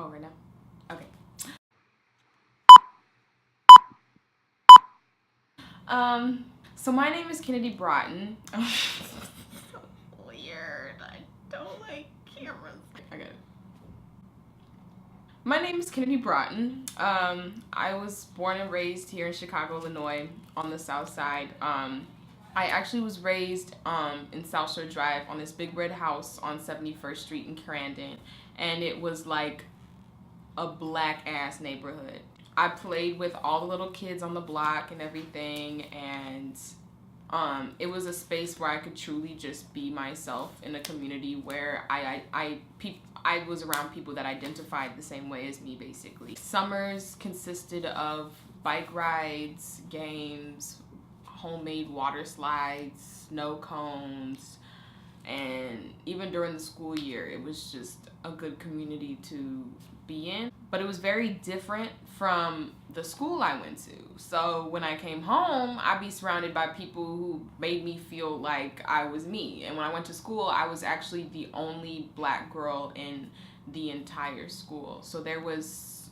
Oh, right now? Okay. So my name is Kennedy Broughton. So weird. I don't like cameras. Okay. My name is Kennedy Broughton. I was born and raised here in Chicago, Illinois, on the south side. I actually was raised in South Shore Drive on this big red house on 71st Street in Crandon. And it was like a black ass neighborhood. I played with all the little kids on the block and everything, and it was a space where I could truly just be myself in a community where I was around people that identified the same way as me, basically. Summers consisted of bike rides, games, homemade water slides, snow cones, and even during the school year, it was just a good community to be in. But it was very different from the school I went to. So when I came home, I'd be surrounded by people who made me feel like I was me. And when I went to school, I was actually the only black girl in the entire school. So there was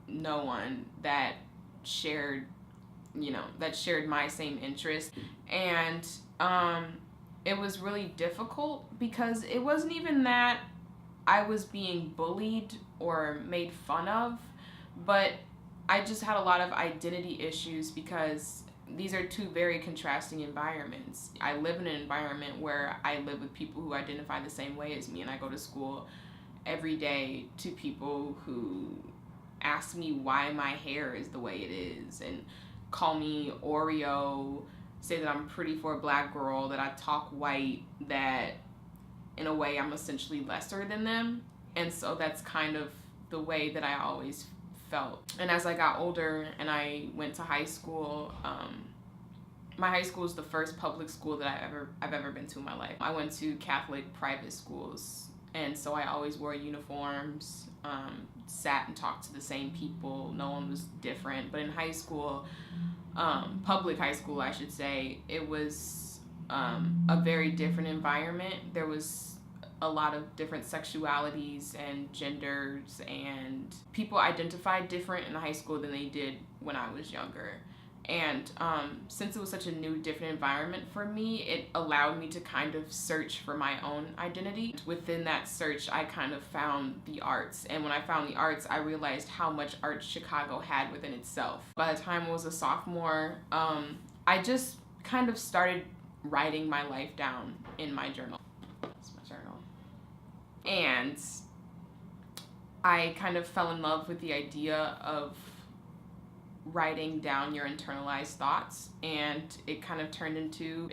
no one that shared, my same interest. And it was really difficult because it wasn't even that I was being bullied or made fun of, but I just had a lot of identity issues because these are two very contrasting environments. I live in an environment where I live with people who identify the same way as me, and I go to school every day to people who ask me why my hair is the way it is and call me Oreo, say that I'm pretty for a black girl, that I talk white, that in a way I'm essentially lesser than them. And so that's kind of the way that I always felt. And as I got older and I went to high school, my high school was the first public school that I've ever been to in my life. I went to Catholic private schools, and so I always wore uniforms, sat and talked to the same people. No one was different. But in high school, public high school I should say, it was a very different environment. There was a lot of different sexualities and genders, and people identified different in high school than they did when I was younger. And since it was such a new, different environment for me, it allowed me to kind of search for my own identity. Within that search, I kind of found the arts. And when I found the arts, I realized how much art Chicago had within itself. By the time I was a sophomore, I just kind of started writing my life down in my journal. It's my journal. And I kind of fell in love with the idea of writing down your internalized thoughts, and it kind of turned into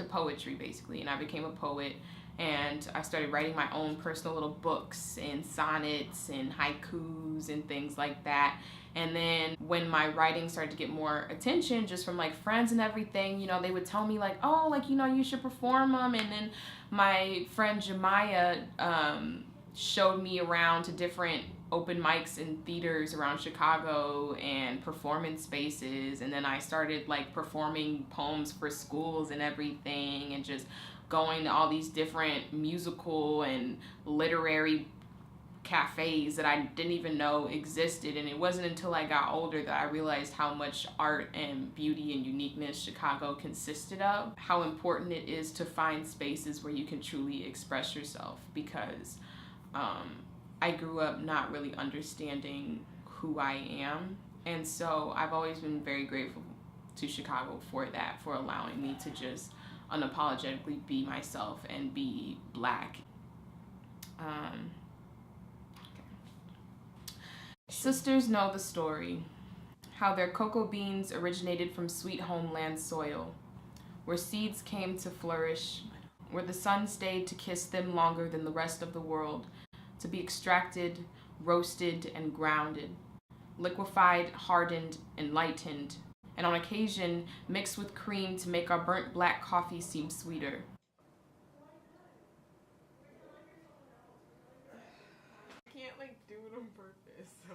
poetry, basically. And I became a poet, and I started writing my own personal little books and sonnets and haikus and things like that. And then when my writing started to get more attention just from like friends and everything, they would tell me like, oh, like, you should perform them. And then my friend Jemiah showed me around to different open mics in theaters around Chicago and performance spaces. And then I started like performing poems for schools and everything, and just going to all these different musical and literary cafes that I didn't even know existed. And it wasn't until I got older that I realized how much art and beauty and uniqueness Chicago consisted of, how important it is to find spaces where you can truly express yourself, because I grew up not really understanding who I am. And so I've always been very grateful to Chicago for that, for allowing me to just unapologetically be myself and be black. Sisters know the story, how their cocoa beans originated from sweet homeland soil, where seeds came to flourish, where the sun stayed to kiss them longer than the rest of the world, to be extracted, roasted, and grounded, liquefied, hardened, and lightened, and on occasion mixed with cream to make our burnt black coffee seem sweeter. I can't do it on purpose, so.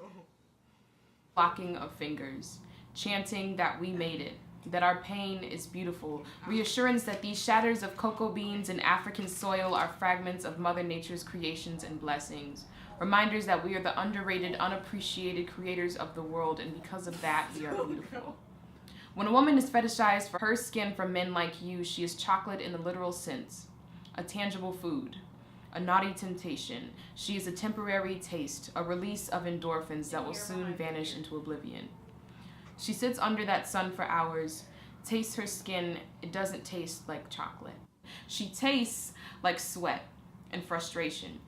Locking of fingers, chanting that we made it, that our pain is beautiful, reassurance that these shatters of cocoa beans and African soil are fragments of Mother Nature's creations and blessings, Reminders that we are the underrated, unappreciated creators of the world, and because of that, we are beautiful. When a woman is fetishized for her skin from men like you, she is chocolate in the literal sense, a tangible food, a naughty temptation. She is a temporary taste, a release of endorphins that will soon vanish into oblivion. She sits under that sun for hours, tastes her skin. It doesn't taste like chocolate. She tastes like sweat and frustration.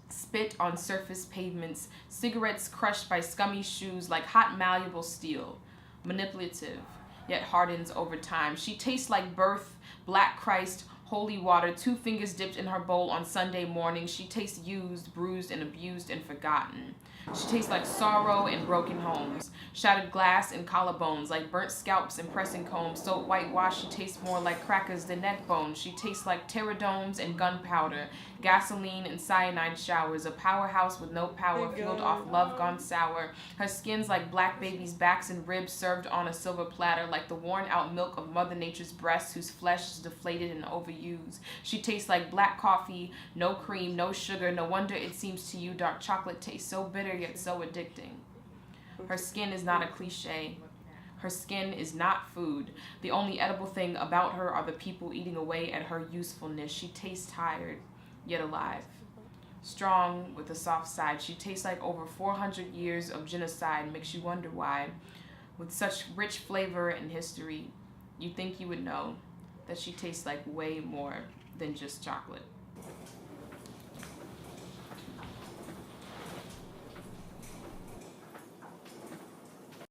Spit on surface pavements, cigarettes crushed by scummy shoes like hot malleable steel. Manipulative, yet hardens over time. She tastes like birth, black Christ, holy water, 2 fingers dipped in her bowl on Sunday morning. She tastes used, bruised, and abused and forgotten. She tastes like sorrow and broken homes, shattered glass and collarbones, like burnt scalps and pressing combs. So whitewash, she tastes more like crackers than neck bones. She tastes like pterodomes and gunpowder, gasoline and cyanide showers, a powerhouse with no power, fueled off love gone sour. Her skin's like black babies' backs and ribs served on a silver platter, like the worn-out milk of Mother Nature's breast, whose flesh is deflated and overused. She tastes like black coffee, no cream, no sugar. No wonder it seems to you dark chocolate tastes so bitter yet so addicting. Her skin is not a cliche. Her skin is not food. The only edible thing about her are the people eating away at her usefulness. She tastes tired, yet alive. Strong with a soft side. She tastes like over 400 years of genocide. Makes you wonder why. With such rich flavor and history, you'd think you would know that she tastes like way more than just chocolate.